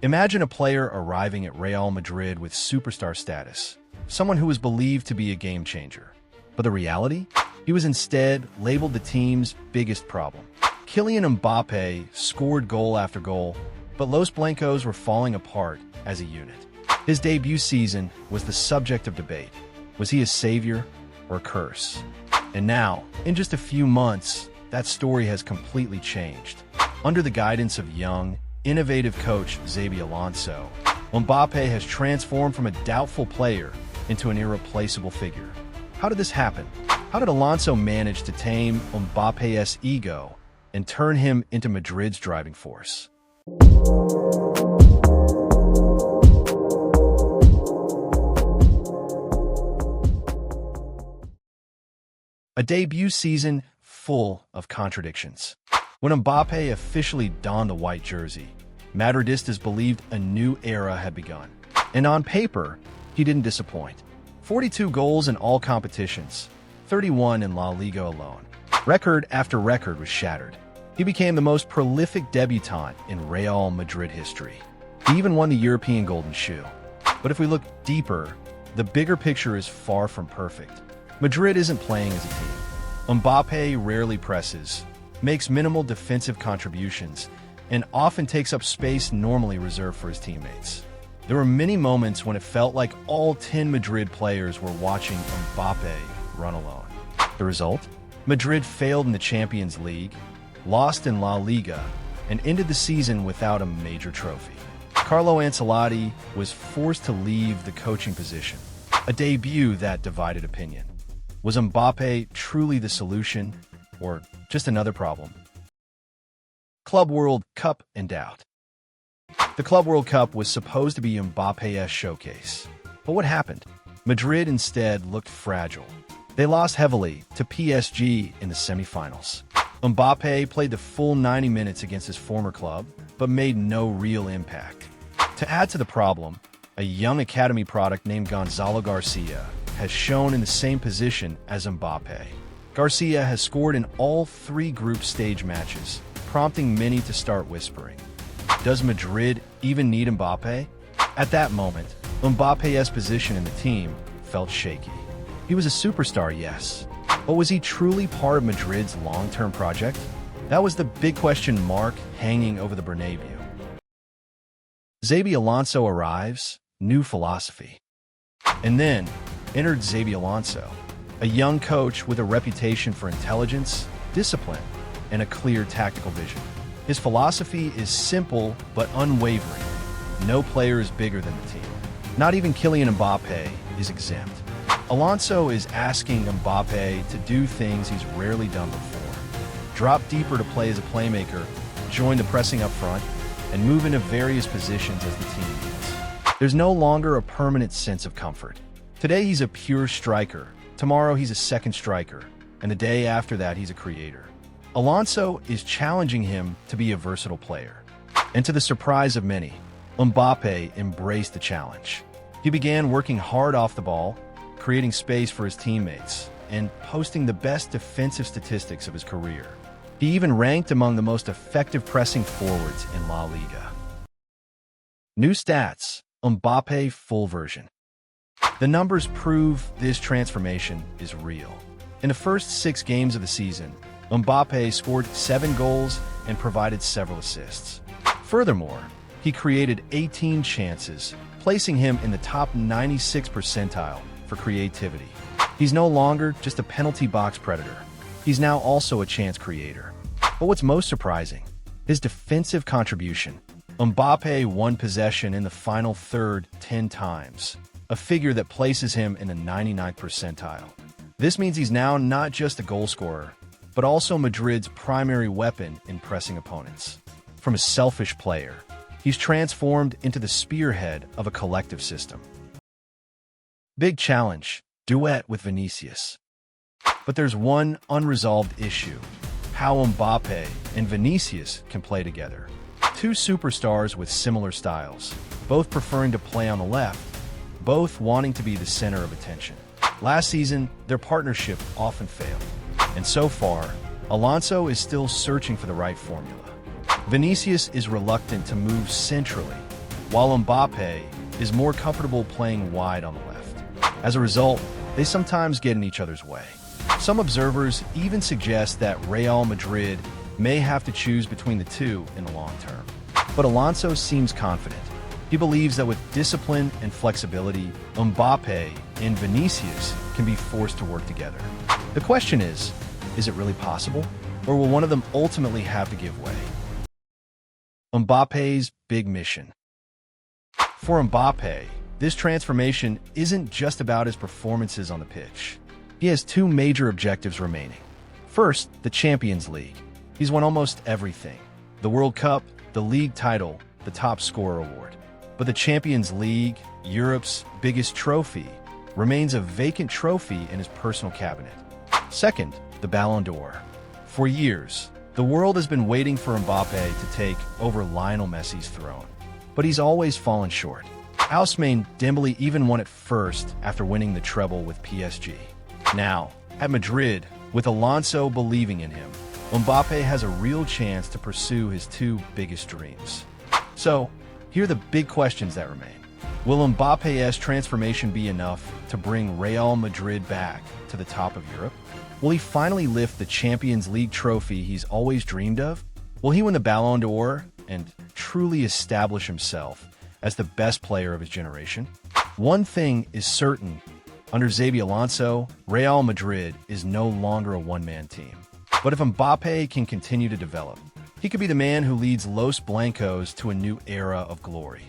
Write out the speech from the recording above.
Imagine a player arriving at Real Madrid with superstar status, someone who was believed to be a game changer. But the reality? He was instead labeled the team's biggest problem. Kylian Mbappe scored goal after goal, but Los Blancos were falling apart as a unit. His debut season was the subject of debate. Was he a savior or a curse? And now, in just a few months, that story has completely changed. Under the guidance of young, innovative coach Xabi Alonso, Mbappé has transformed from a doubtful player into an irreplaceable figure. How did this happen? How did Alonso manage to tame Mbappé's ego and turn him into Madrid's driving force? A debut season full of contradictions. When Mbappé officially donned the white jersey, Madridistas believed a new era had begun. And on paper, he didn't disappoint. 42 goals in all competitions, 31 in La Liga alone. Record after record was shattered. He became the most prolific debutant in Real Madrid history. He even won the European Golden Shoe. But if we look deeper, the bigger picture is far from perfect. Madrid isn't playing as a team. Mbappé rarely presses, makes minimal defensive contributions, and often takes up space normally reserved for his teammates. There were many moments when it felt like all 10 Madrid players were watching Mbappé run alone. The result? Madrid failed in the Champions League, lost in La Liga, and ended the season without a major trophy. Carlo Ancelotti was forced to leave the coaching position, a debut that divided opinion. Was Mbappé truly the solution, or just another problem? Club World Cup in doubt. The Club World Cup was supposed to be Mbappé's showcase. But what happened? Madrid instead looked fragile. They lost heavily to PSG in the semifinals. Mbappé played the full 90 minutes against his former club, but made no real impact. To add to the problem, a young academy product named Gonzalo Garcia has shown in the same position as Mbappé. Garcia has scored in all 3 group stage matches, prompting many to start whispering, does Madrid even need Mbappé? At that moment, Mbappé's position in the team felt shaky. He was a superstar, yes, but was he truly part of Madrid's long-term project? That was the big question mark hanging over the Bernabeu. Xabi Alonso arrives, new philosophy. And then entered Xabi Alonso, a young coach with a reputation for intelligence, discipline, and a clear tactical vision. His philosophy is simple but unwavering. No player is bigger than the team. Not even Kylian Mbappe is exempt. Alonso is asking Mbappe to do things he's rarely done before. Drop deeper to play as a playmaker, join the pressing up front, and move into various positions as the team needs. There's no longer a permanent sense of comfort. Today he's a pure striker, tomorrow he's a second striker, and the day after that he's a creator. Alonso is challenging him to be a versatile player. And to the surprise of many, Mbappe embraced the challenge. He began working hard off the ball, creating space for his teammates, and posting the best defensive statistics of his career. He even ranked among the most effective pressing forwards in La Liga. New stats, Mbappe full version. The numbers prove this transformation is real. In the first 6 games of the season, Mbappe scored 7 goals and provided several assists. Furthermore, he created 18 chances, placing him in the top 96 percentile for creativity. He's no longer just a penalty box predator. He's now also a chance creator. But what's most surprising? His defensive contribution. Mbappe won possession in the final third 10 times, a figure that places him in the 99th percentile. This means he's now not just a goal scorer, but also Madrid's primary weapon in pressing opponents. From a selfish player, he's transformed into the spearhead of a collective system. Big challenge, duet with Vinicius. But there's one unresolved issue: how Mbappe and Vinicius can play together. 2 superstars with similar styles, both preferring to play on the left, both wanting to be the center of attention. Last season, their partnership often failed. And so far, Alonso is still searching for the right formula. Vinicius is reluctant to move centrally, while Mbappé is more comfortable playing wide on the left. As a result, they sometimes get in each other's way. Some observers even suggest that Real Madrid may have to choose between the two in the long term. But Alonso seems confident. He believes that with discipline and flexibility, Mbappé and Vinicius can be forced to work together. The question is it really possible? Or will one of them ultimately have to give way? Mbappé's big mission. For Mbappé, this transformation isn't just about his performances on the pitch. He has two major objectives remaining. First, the Champions League. He's won almost everything: the World Cup, the league title, the top scorer award. But the Champions League, Europe's biggest trophy, remains a vacant trophy in his personal cabinet. Second, the Ballon d'Or. For years, the world has been waiting for Mbappé to take over Lionel Messi's throne, but he's always fallen short. Ousmane Dembélé even won it first after winning the treble with PSG. Now, at Madrid, with Alonso believing in him, Mbappé has a real chance to pursue his two biggest dreams. So, here are the big questions that remain. Will Mbappé's transformation be enough to bring Real Madrid back to the top of Europe? Will he finally lift the Champions League trophy he's always dreamed of? Will he win the Ballon d'Or and truly establish himself as the best player of his generation? One thing is certain: under Xabi Alonso, Real Madrid is no longer a one-man team. But if Mbappé can continue to develop, he could be the man who leads Los Blancos to a new era of glory.